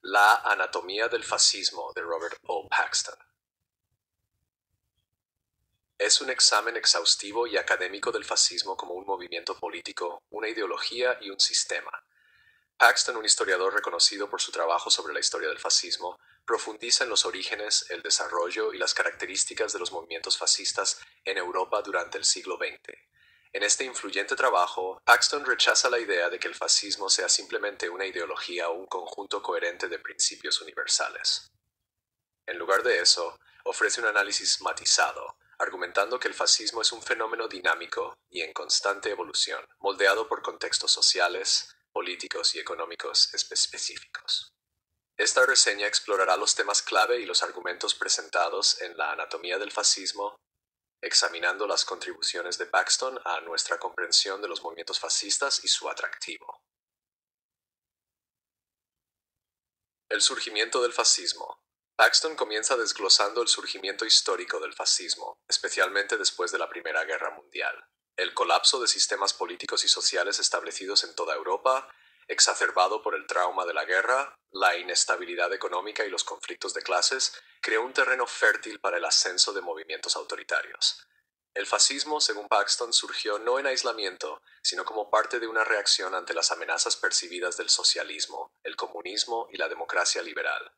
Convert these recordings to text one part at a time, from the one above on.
La anatomía del fascismo de Robert O. Paxton. Es un examen exhaustivo y académico del fascismo como un movimiento político, una ideología y un sistema. Paxton, un historiador reconocido por su trabajo sobre la historia del fascismo, profundiza en los orígenes, el desarrollo y las características de los movimientos fascistas en Europa durante el siglo XX. En este influyente trabajo, Paxton rechaza la idea de que el fascismo sea simplemente una ideología o un conjunto coherente de principios universales. En lugar de eso, ofrece un análisis matizado, argumentando que el fascismo es un fenómeno dinámico y en constante evolución, moldeado por contextos sociales, políticos y económicos específicos. Esta reseña explorará los temas clave y los argumentos presentados en La anatomía del fascismo, examinando las contribuciones de Paxton a nuestra comprensión de los movimientos fascistas y su atractivo. El surgimiento del fascismo. Paxton comienza desglosando el surgimiento histórico del fascismo, especialmente después de la Primera Guerra Mundial. El colapso de sistemas políticos y sociales establecidos en toda Europa, exacerbado por el trauma de la guerra, la inestabilidad económica y los conflictos de clases, creó un terreno fértil para el ascenso de movimientos autoritarios. El fascismo, según Paxton, surgió no en aislamiento, sino como parte de una reacción ante las amenazas percibidas del socialismo, el comunismo y la democracia liberal.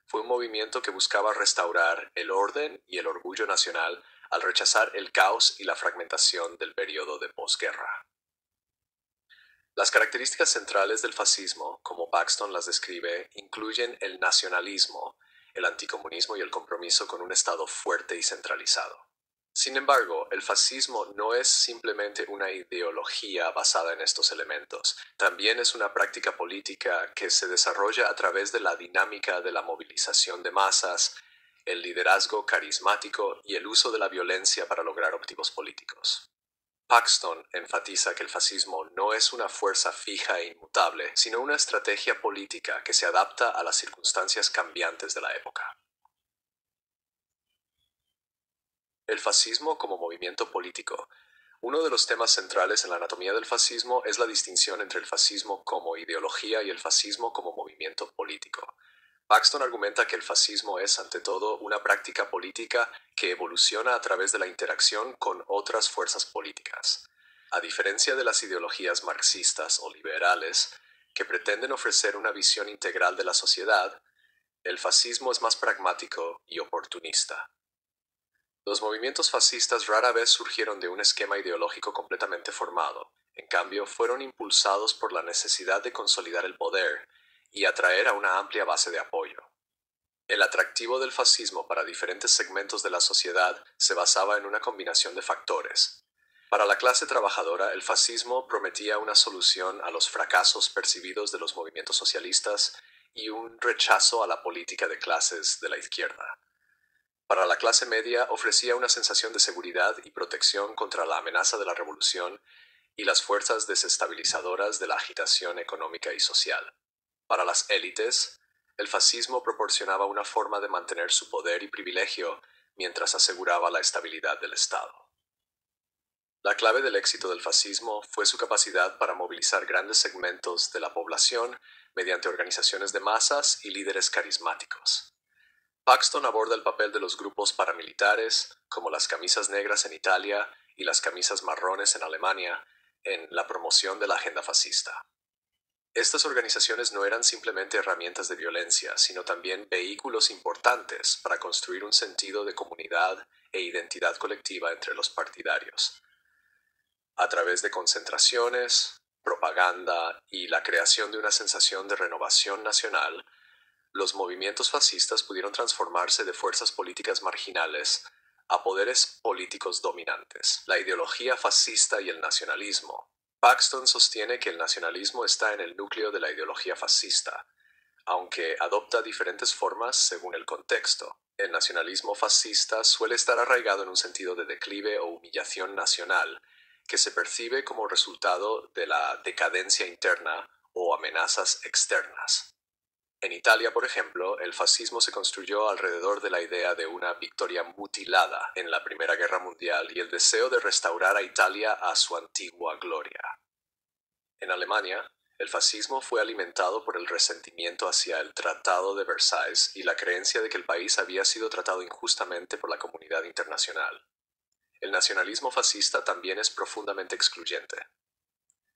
Fue un movimiento que buscaba restaurar el orden y el orgullo nacional al rechazar el caos y la fragmentación del periodo de posguerra. Las características centrales del fascismo, como Paxton las describe, incluyen el nacionalismo, el anticomunismo y el compromiso con un Estado fuerte y centralizado. Sin embargo, el fascismo no es simplemente una ideología basada en estos elementos, también es una práctica política que se desarrolla a través de la dinámica de la movilización de masas, el liderazgo carismático y el uso de la violencia para lograr objetivos políticos. Paxton enfatiza que el fascismo no es una fuerza fija e inmutable, sino una estrategia política que se adapta a las circunstancias cambiantes de la época. El fascismo como movimiento político. Uno de los temas centrales en la anatomía del fascismo es la distinción entre el fascismo como ideología y el fascismo como movimiento político. Paxton argumenta que el fascismo es, ante todo, una práctica política que evoluciona a través de la interacción con otras fuerzas políticas. A diferencia de las ideologías marxistas o liberales, que pretenden ofrecer una visión integral de la sociedad, el fascismo es más pragmático y oportunista. Los movimientos fascistas rara vez surgieron de un esquema ideológico completamente formado, en cambio fueron impulsados por la necesidad de consolidar el poder y atraer a una amplia base de apoyo. El atractivo del fascismo para diferentes segmentos de la sociedad se basaba en una combinación de factores. Para la clase trabajadora, el fascismo prometía una solución a los fracasos percibidos de los movimientos socialistas y un rechazo a la política de clases de la izquierda. Para la clase media ofrecía una sensación de seguridad y protección contra la amenaza de la revolución y las fuerzas desestabilizadoras de la agitación económica y social. Para las élites, el fascismo proporcionaba una forma de mantener su poder y privilegio mientras aseguraba la estabilidad del Estado. La clave del éxito del fascismo fue su capacidad para movilizar grandes segmentos de la población mediante organizaciones de masas y líderes carismáticos. Paxton aborda el papel de los grupos paramilitares, como las camisas negras en Italia y las camisas marrones en Alemania, en la promoción de la agenda fascista. Estas organizaciones no eran simplemente herramientas de violencia, sino también vehículos importantes para construir un sentido de comunidad e identidad colectiva entre los partidarios. A través de concentraciones, propaganda y la creación de una sensación de renovación nacional, los movimientos fascistas pudieron transformarse de fuerzas políticas marginales a poderes políticos dominantes. La ideología fascista y el nacionalismo. Paxton sostiene que el nacionalismo está en el núcleo de la ideología fascista, aunque adopta diferentes formas según el contexto. El nacionalismo fascista suele estar arraigado en un sentido de declive o humillación nacional, que se percibe como resultado de la decadencia interna o amenazas externas. En Italia, por ejemplo, el fascismo se construyó alrededor de la idea de una victoria mutilada en la Primera Guerra Mundial y el deseo de restaurar a Italia a su antigua gloria. En Alemania, El fascismo fue alimentado por el resentimiento hacia el Tratado de Versalles y la creencia de que el país había sido tratado injustamente por la comunidad internacional. El nacionalismo fascista también es profundamente excluyente.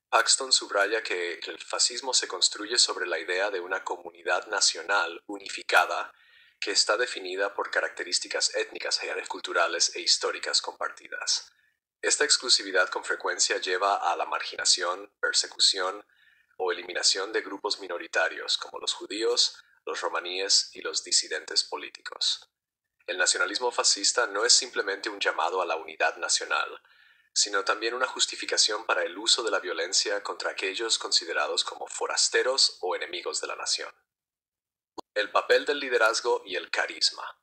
Paxton subraya que el fascismo se construye sobre la idea de una comunidad nacional unificada que está definida por características étnicas, culturales e históricas compartidas. Esta exclusividad con frecuencia lleva a la marginación, persecución o eliminación de grupos minoritarios como los judíos, los romaníes y los disidentes políticos. El nacionalismo fascista no es simplemente un llamado a la unidad nacional, sino también una justificación para el uso de la violencia contra aquellos considerados como forasteros o enemigos de la nación. El papel del liderazgo y el carisma.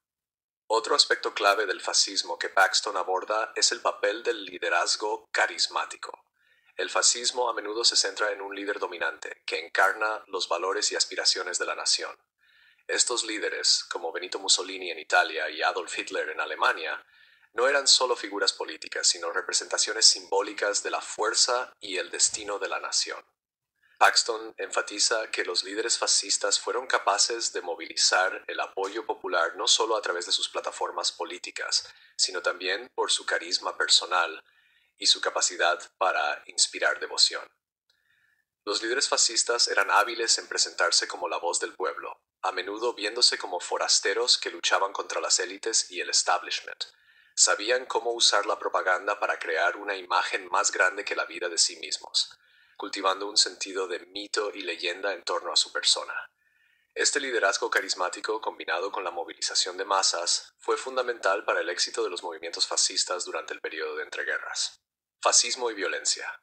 Otro aspecto clave del fascismo que Paxton aborda es el papel del liderazgo carismático. El fascismo a menudo se centra en un líder dominante, que encarna los valores y aspiraciones de la nación. Estos líderes, como Benito Mussolini en Italia y Adolf Hitler en Alemania, no eran solo figuras políticas, sino representaciones simbólicas de la fuerza y el destino de la nación. Paxton enfatiza que los líderes fascistas fueron capaces de movilizar el apoyo popular no solo a través de sus plataformas políticas, sino también por su carisma personal y su capacidad para inspirar devoción. Los líderes fascistas eran hábiles en presentarse como la voz del pueblo, a menudo viéndose como forasteros que luchaban contra las élites y el establishment. Sabían cómo usar la propaganda para crear una imagen más grande que la vida de sí mismos, cultivando un sentido de mito y leyenda en torno a su persona. Este liderazgo carismático, combinado con la movilización de masas, fue fundamental para el éxito de los movimientos fascistas durante el periodo de entreguerras. Fascismo y violencia.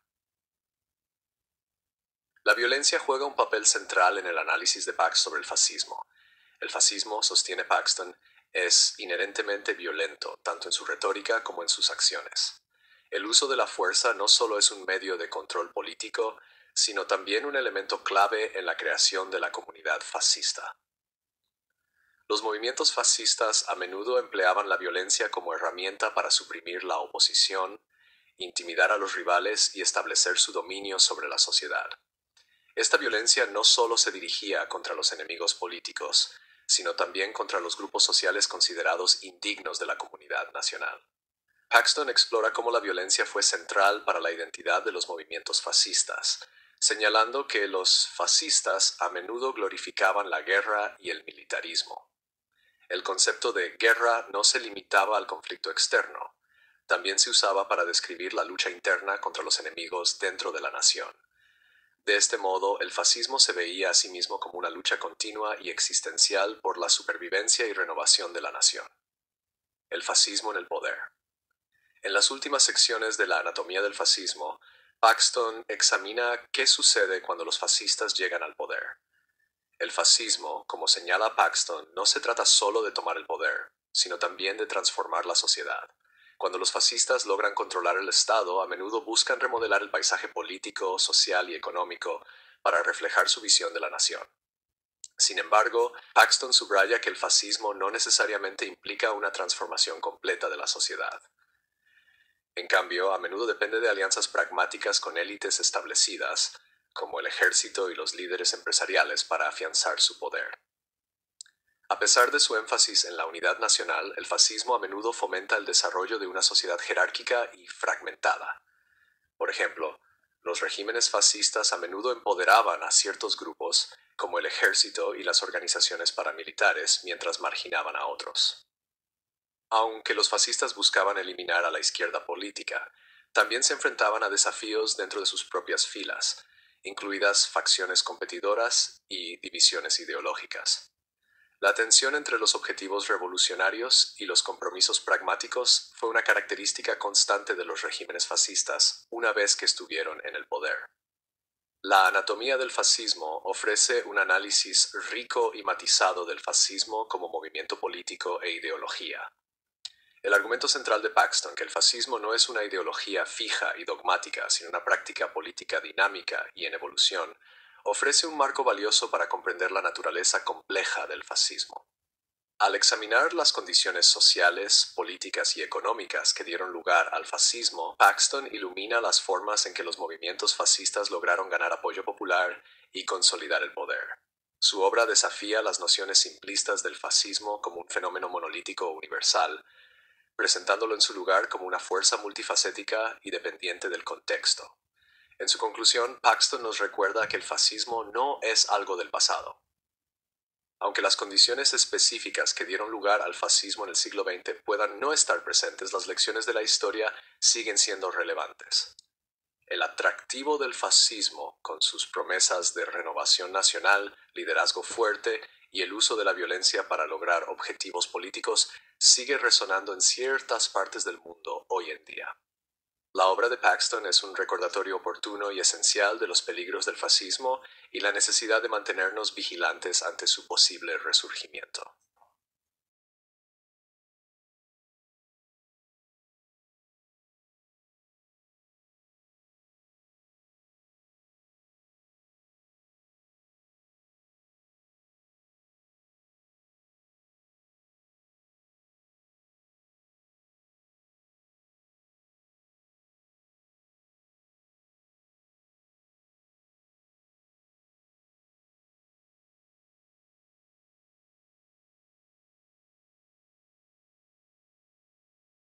La violencia juega un papel central en el análisis de Pax sobre el fascismo. El fascismo, sostiene Paxton, es inherentemente violento, tanto en su retórica como en sus acciones. El uso de la fuerza no solo es un medio de control político, sino también un elemento clave en la creación de la comunidad fascista. Los movimientos fascistas a menudo empleaban la violencia como herramienta para suprimir la oposición, intimidar a los rivales y establecer su dominio sobre la sociedad. Esta violencia no solo se dirigía contra los enemigos políticos, sino también contra los grupos sociales considerados indignos de la comunidad nacional. Paxton explora cómo la violencia fue central para la identidad de los movimientos fascistas, señalando que los fascistas a menudo glorificaban la guerra y el militarismo. El concepto de guerra no se limitaba al conflicto externo, también se usaba para describir la lucha interna contra los enemigos dentro de la nación. De este modo, el fascismo se veía a sí mismo como una lucha continua y existencial por la supervivencia y renovación de la nación. El fascismo en el poder. En las últimas secciones de la anatomía del fascismo, Paxton examina qué sucede cuando los fascistas llegan al poder. El fascismo, como señala Paxton, no se trata solo de tomar el poder, sino también de transformar la sociedad. Cuando los fascistas logran controlar el Estado, a menudo buscan remodelar el paisaje político, social y económico para reflejar su visión de la nación. Sin embargo, Paxton subraya que el fascismo no necesariamente implica una transformación completa de la sociedad. En cambio, a menudo depende de alianzas pragmáticas con élites establecidas, como el ejército y los líderes empresariales, para afianzar su poder. A pesar de su énfasis en la unidad nacional, el fascismo a menudo fomenta el desarrollo de una sociedad jerárquica y fragmentada. Por ejemplo, los regímenes fascistas a menudo empoderaban a ciertos grupos, como el ejército y las organizaciones paramilitares, mientras marginaban a otros. Aunque los fascistas buscaban eliminar a la izquierda política, también se enfrentaban a desafíos dentro de sus propias filas, incluidas facciones competidoras y divisiones ideológicas. La tensión entre los objetivos revolucionarios y los compromisos pragmáticos fue una característica constante de los regímenes fascistas una vez que estuvieron en el poder. La anatomía del fascismo ofrece un análisis rico y matizado del fascismo como movimiento político e ideología. El argumento central de Paxton, que el fascismo no es una ideología fija y dogmática, sino una práctica política dinámica y en evolución, ofrece un marco valioso para comprender la naturaleza compleja del fascismo. Al examinar las condiciones sociales, políticas y económicas que dieron lugar al fascismo, Paxton ilumina las formas en que los movimientos fascistas lograron ganar apoyo popular y consolidar el poder. Su obra desafía las nociones simplistas del fascismo como un fenómeno monolítico o universal, presentándolo en su lugar como una fuerza multifacética y dependiente del contexto. En su conclusión, Paxton nos recuerda que el fascismo no es algo del pasado. Aunque las condiciones específicas que dieron lugar al fascismo en el siglo XX puedan no estar presentes, las lecciones de la historia siguen siendo relevantes. El atractivo del fascismo, con sus promesas de renovación nacional, liderazgo fuerte y el uso de la violencia para lograr objetivos políticos, sigue resonando en ciertas partes del mundo hoy en día. La obra de Paxton es un recordatorio oportuno y esencial de los peligros del fascismo y la necesidad de mantenernos vigilantes ante su posible resurgimiento.